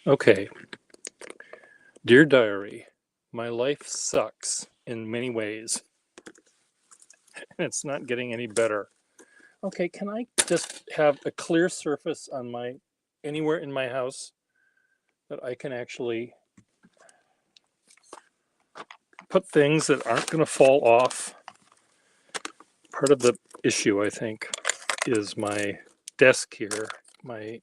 Okay, dear diary, my life sucks in many ways, and it's not getting any better. Okay, can I just have a clear surface on my anywhere in my house that I can actually put things that aren't going to fall off? Part of the issue, I think, is my desk here. My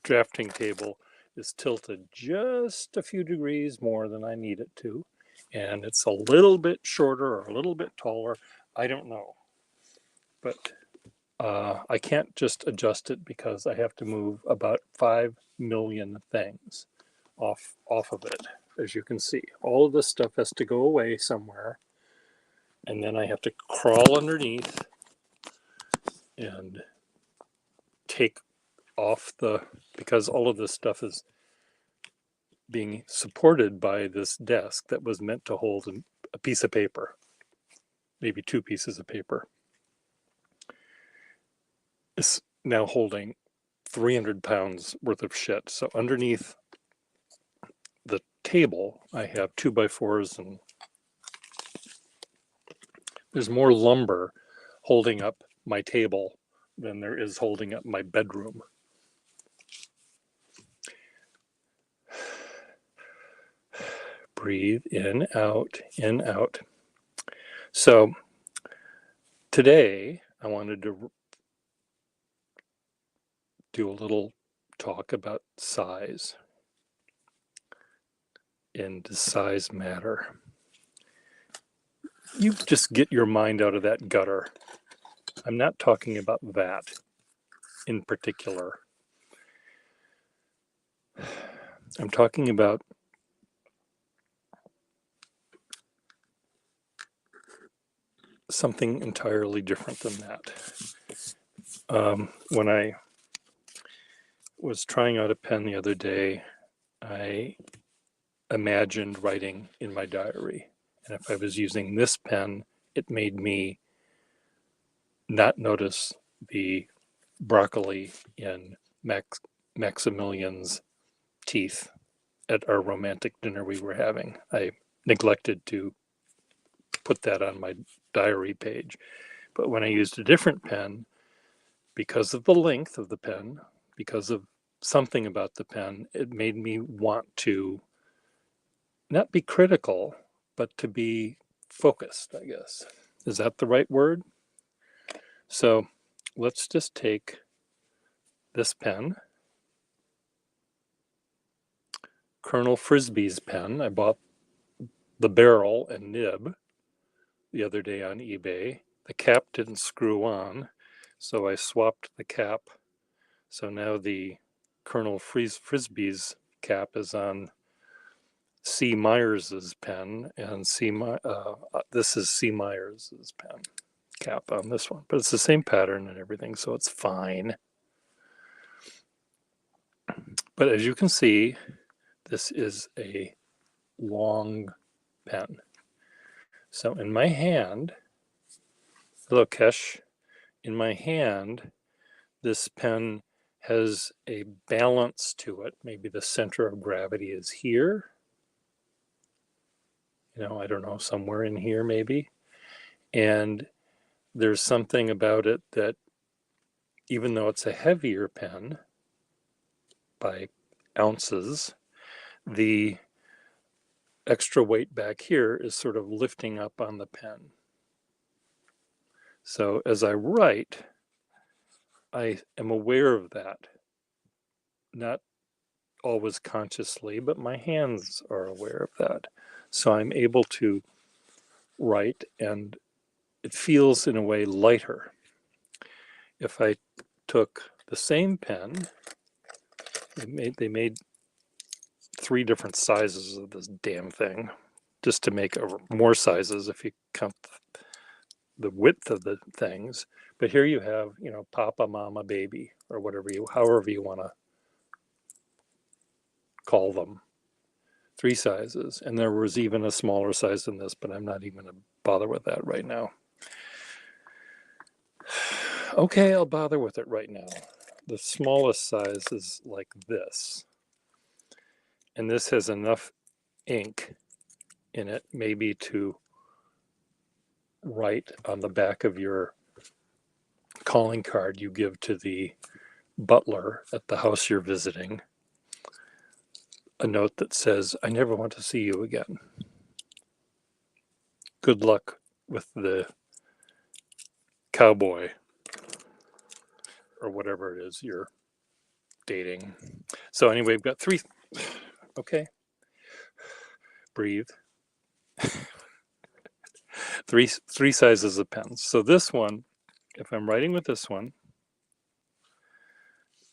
drafting table is tilted just a few degrees more than I need it to, and it's a little bit shorter or a little bit taller. I don't know, but I can't just adjust it because I have to move about 5 million things off of it. As you can see, all of this stuff has to go away somewhere, and then I have to crawl underneath and take off because all of this stuff is being supported by this desk that was meant to hold a piece of paper, maybe 2 pieces of paper. It's now holding 300 pounds worth of shit. So underneath the table, I have 2x4s, and there's more lumber holding up my table than there is holding up my bedroom. Breathe in, out, in, out. So today I wanted to do a little talk about size. And does size matter? You just get your mind out of that gutter. I'm not talking about that in particular. I'm talking about something entirely different than that. When I was trying out a pen the other day, I imagined writing in my diary. And if I was using this pen, it made me not notice the broccoli in Maximilian's teeth at our romantic dinner we were having. I neglected to put that on my diary page. But when I used a different pen, because of the length of the pen, because of something about the pen, it made me want to not be critical, but to be focused, I guess. Is that the right word? So let's just take this pen, Colonel Frisbee's pen. I bought the barrel and nib the other day on eBay. The cap didn't screw on, so I swapped the cap. So now the Colonel Frisbee's cap is on C. Myers's pen, and this is C. Myers's pen cap on this one, but it's the same pattern and everything, so it's fine. But as you can see, this is a long pen. So in my hand, hello Kesh, in my hand, this pen has a balance to it. Maybe the center of gravity is here. I don't know, somewhere in here maybe. And there's something about it that even though it's a heavier pen by ounces, the extra weight back here is sort of lifting up on the pen. So as I write, I am aware of that. Not always consciously, but my hands are aware of that. So I'm able to write, and it feels in a way lighter. If I took the same pen, they made 3 different sizes of this damn thing, just to make more sizes if you count the width of the things. But here you have, Papa, Mama, Baby, or however you want to call them. 3 sizes, and there was even a smaller size than this, but I'm not even going to bother with that right now. Okay, I'll bother with it right now. The smallest size is like this. And this has enough ink in it, maybe to write on the back of your calling card you give to the butler at the house you're visiting, a note that says, "I never want to see you again. Good luck with the cowboy," or whatever it is you're dating. So anyway, we've got three. Okay. Breathe. Three sizes of pens. So this one, if I'm writing with this one,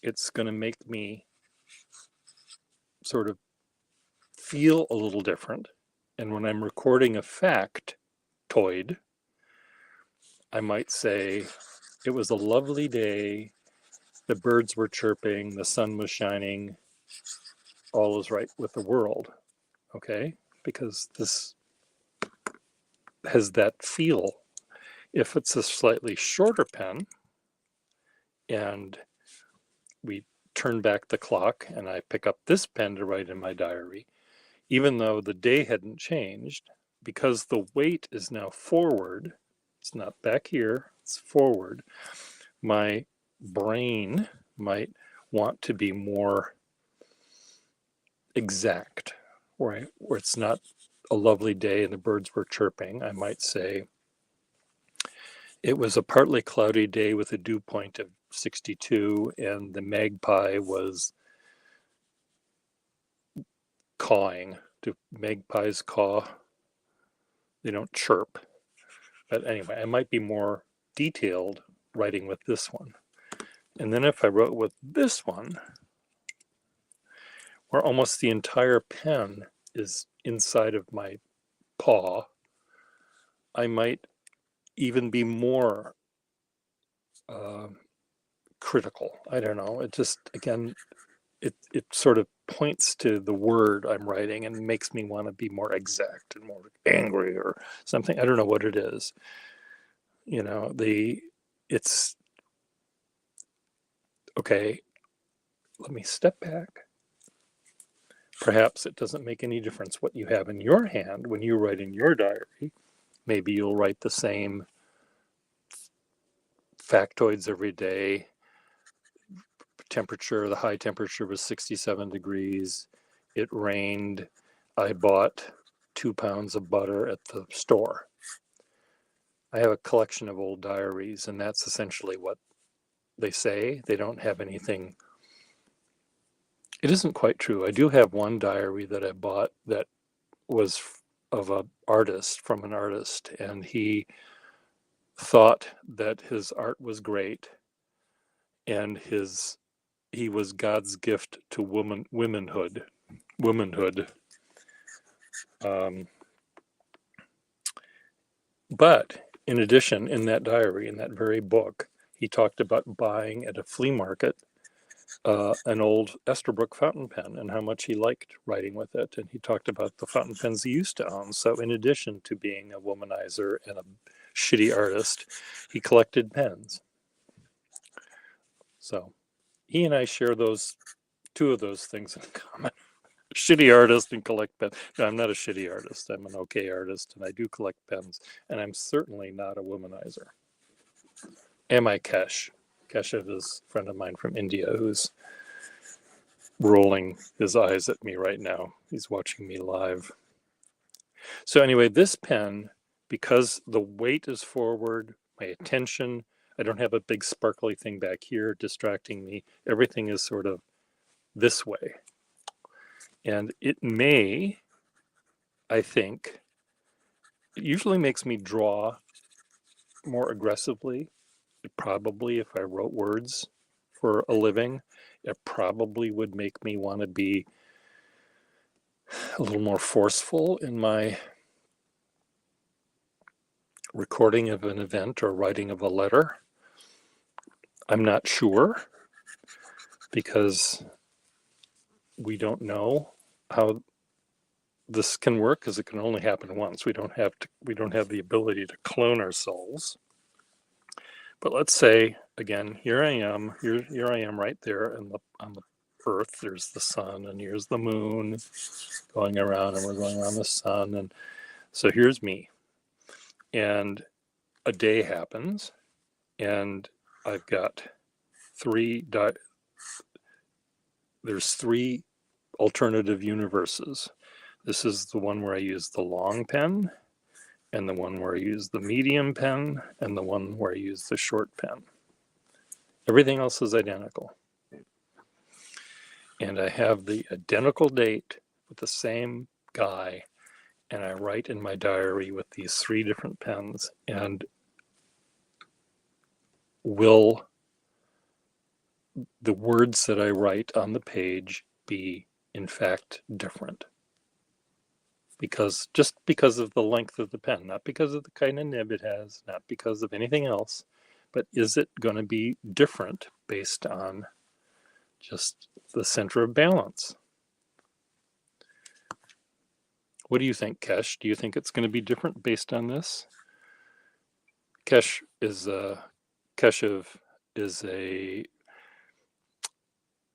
it's going to make me sort of feel a little different. And when I'm recording a factoid, I might say, "It was a lovely day. The birds were chirping. The sun was shining. All is right with the world." Okay? Because this has that feel. If it's a slightly shorter pen and we turn back the clock and I pick up this pen to write in my diary, even though the day hadn't changed, because the weight is now forward, it's not back here, it's forward, my brain might want to be more exact, right? Where it's not a lovely day and the birds were chirping. I might say, "It was a partly cloudy day with a dew point of 62 and the magpie was cawing." Do magpies caw? They don't chirp. But anyway, I might be more detailed writing with this one. And then if I wrote with this one, where almost the entire pen is inside of my paw, I might even be more critical. I don't know. It just, again, it sort of points to the word I'm writing and makes me want to be more exact and more angry or something. I don't know what it is. You know, it's okay. Let me step back. Perhaps it doesn't make any difference what you have in your hand when you write in your diary. Maybe you'll write the same factoids every day. Temperature, the high temperature was 67 degrees. It rained. I bought 2 pounds of butter at the store. I have a collection of old diaries, and that's essentially what they say. They don't have anything. It isn't quite true. I do have one diary that I bought that was of an artist, from an artist, and he thought that his art was great, and he was God's gift to womanhood. But in addition, in that diary, in that very book, he talked about buying at a flea market an old Esterbrook fountain pen and how much he liked writing with it. And he talked about the fountain pens he used to own. So in addition to being a womanizer and a shitty artist, he collected pens. So he and I share two of those things in common. Shitty artist and collect pens. No, I'm not a shitty artist. I'm an okay artist and I do collect pens. And I'm certainly not a womanizer. Am I Kesh? Keshav is a friend of mine from India who's rolling his eyes at me right now. He's watching me live. So anyway, this pen, because the weight is forward, my attention, I don't have a big sparkly thing back here distracting me. Everything is sort of this way. And it may, I think, it usually makes me draw more aggressively. It probably, if I wrote words for a living, it probably would make me want to be a little more forceful in my recording of an event or writing of a letter. I'm not sure, because we don't know how this can work, because it can only happen once. We don't have the ability to clone ourselves. But let's say again, here I am right there on the Earth, there's the sun, and here's the moon going around, and we're going around the sun. And so here's me. And a day happens, and I've got there's three alternative universes. This is the one where I use the long pen, and the one where I use the medium pen, and the one where I use the short pen. Everything else is identical. And I have the identical date with the same guy, and I write in my diary with these three different pens. And will the words that I write on the page be in fact different? Just because of the length of the pen, not because of the kind of nib it has, not because of anything else, but is it going to be different based on just the center of balance? What do you think, Kesh? Do you think it's going to be different based on this? Keshav is a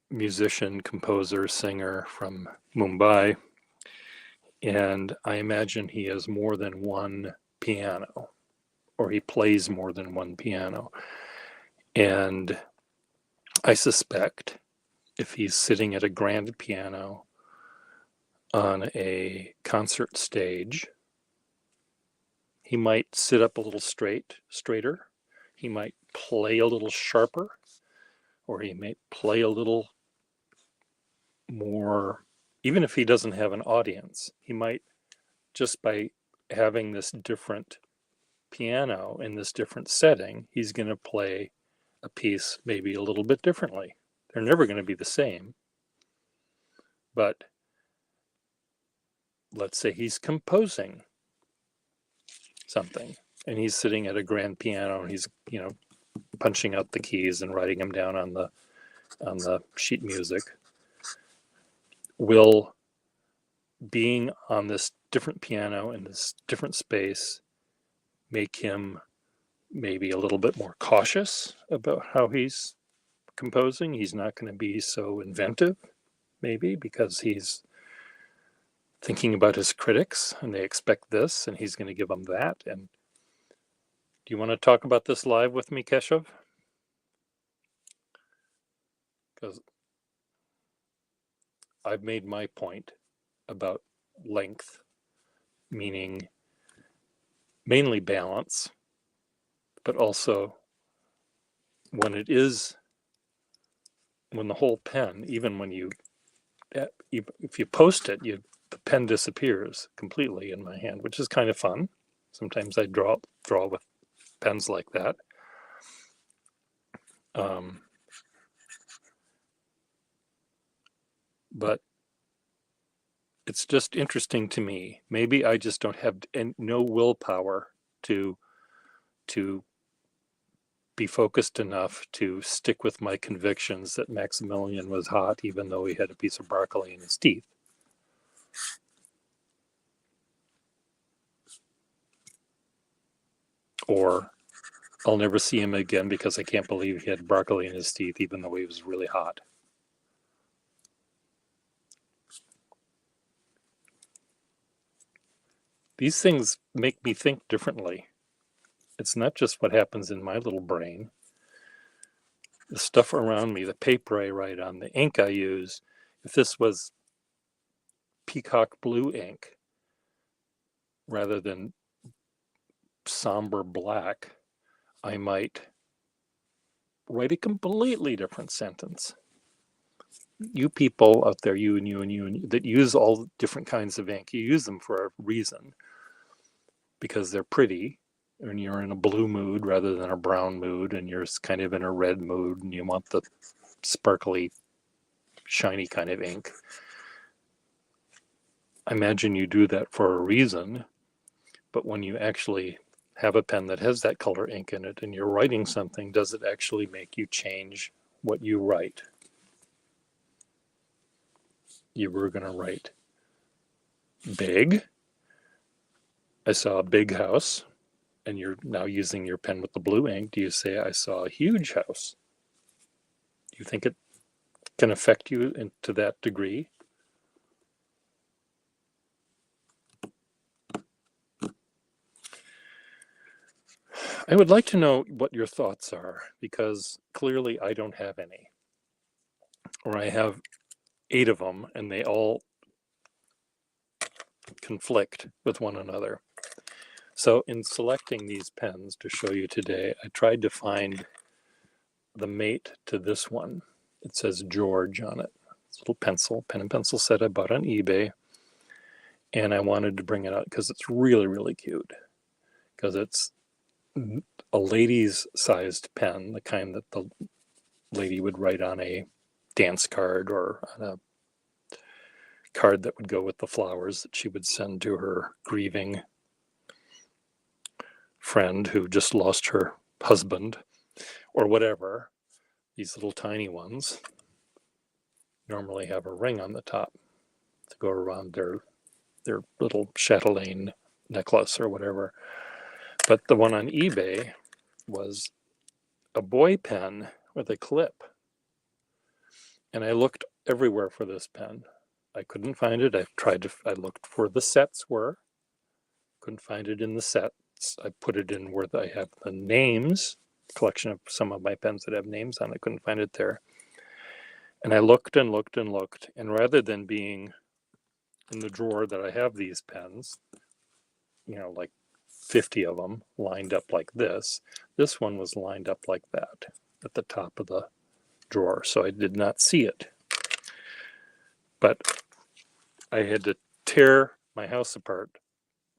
musician, composer, singer from Mumbai, and I imagine he has more than one piano, or he plays more than one piano. And I suspect if he's sitting at a grand piano on a concert stage, he might sit up a little straighter. He might play a little sharper, or he may play a little more. Even if he doesn't have an audience, he might, just by having this different piano in this different setting, he's going to play a piece maybe a little bit differently. They're never going to be the same. But let's say he's composing something, and he's sitting at a grand piano, and he's, punching out the keys and writing them down on the sheet music. Will being on this different piano in this different space make him maybe a little bit more cautious about how he's composing? He's not going to be so inventive, maybe, because he's thinking about his critics, and they expect this, and he's going to give them that. And do you want to talk about this live with me, Keshav? Because I've made my point about length, meaning mainly balance, but also when the whole pen, even if you post it, the pen disappears completely in my hand, which is kind of fun. Sometimes I draw with pens like that. But it's just interesting to me. Maybe I just don't have no willpower to be focused enough to stick with my convictions that Maximilian was hot, even though he had a piece of broccoli in his teeth. Or I'll never see him again because I can't believe he had broccoli in his teeth, even though he was really hot. These things make me think differently. It's not just what happens in my little brain. The stuff around me, the paper I write on, the ink I use, if this was peacock blue ink rather than somber black, I might write a completely different sentence. You people out there, you and you, that use all different kinds of ink, you use them for a reason, because they're pretty, and you're in a blue mood rather than a brown mood, and you're kind of in a red mood, and you want the sparkly, shiny kind of ink. I imagine you do that for a reason, but when you actually have a pen that has that color ink in it and you're writing something, does it actually make you change what you write? You were going to write big. I saw a big house, and you're now using your pen with the blue ink. Do you say, I saw a huge house? Do you think it can affect you to that degree. I would like to know what your thoughts are, because clearly I don't have any, or I have 8 of them and they all conflict with one another. So in selecting these pens to show you today, I tried to find the mate to this one. It says George on it. It's a little pencil, pen and pencil set I bought on eBay. And I wanted to bring it out because it's really, really cute. Because it's a lady's sized pen, the kind that the lady would write on a dance card or on a card that would go with the flowers that she would send to her grieving friend who just lost her husband or whatever. These little tiny ones normally have a ring on the top to go around their little chatelaine necklace or whatever. But the one on eBay was a boy pen with a clip. And I looked everywhere for this pen. I couldn't find it. I looked where the sets were. Couldn't find it in the sets. I put it in where I have the names, collection of some of my pens that have names on it. Couldn't find it there. And I looked and looked and looked. And rather than being in the drawer that I have these pens, like 50 of them lined up like this one was lined up like that at the top of the drawer. So I did not see it. But I had to tear my house apart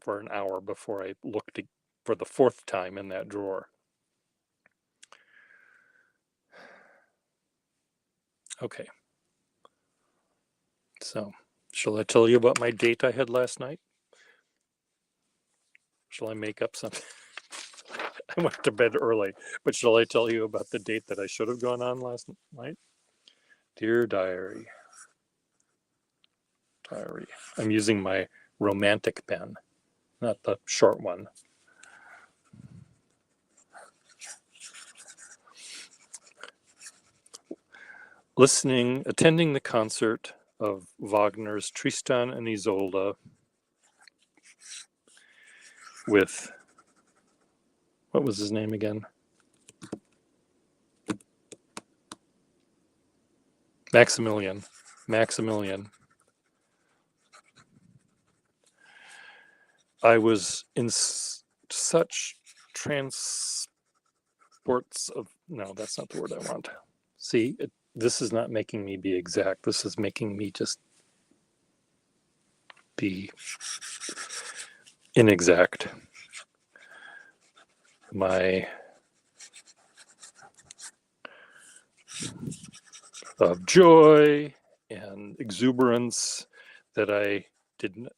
for an hour before I looked for the 4th time in that drawer. Okay. So, shall I tell you about my date I had last night? Shall I make up something? I went to bed early, but shall I tell you about the date that I should have gone on last night? Dear diary. I'm using my romantic pen, not the short one. Attending the concert of Wagner's Tristan and Isolde with, what was his name again? Maximilian. I was in such transports of, no, that's not the word I want. See, this is not making me be exact. This is making me just be inexact. Of joy and exuberance that I didn't,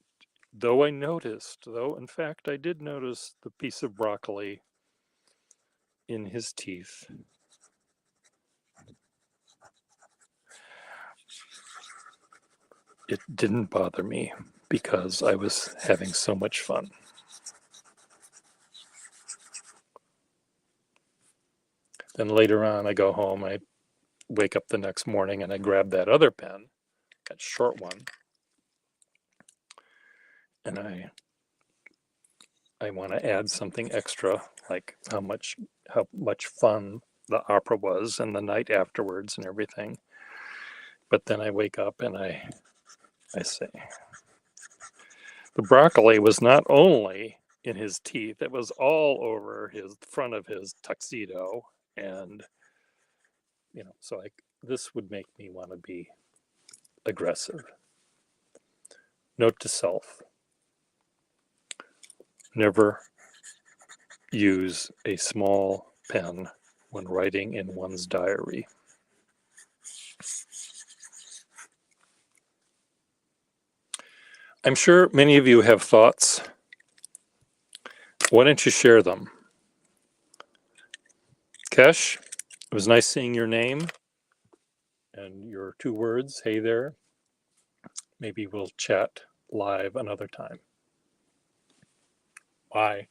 though in fact I did notice the piece of broccoli in his teeth. It didn't bother me because I was having so much fun. Then later on, I go home, I wake up the next morning and I grab that other pen, that short one, and I want to add something extra, like how much fun the opera was and the night afterwards and everything. But then I wake up and I say, the broccoli was not only in his teeth, it was all over his front of his tuxedo. And, so this would make me want to be aggressive. Note to self: never use a small pen when writing in one's diary. I'm sure many of you have thoughts. Why don't you share them? Kesh, it was nice seeing your name and your 2 words, hey there. Maybe we'll chat live another time. Bye.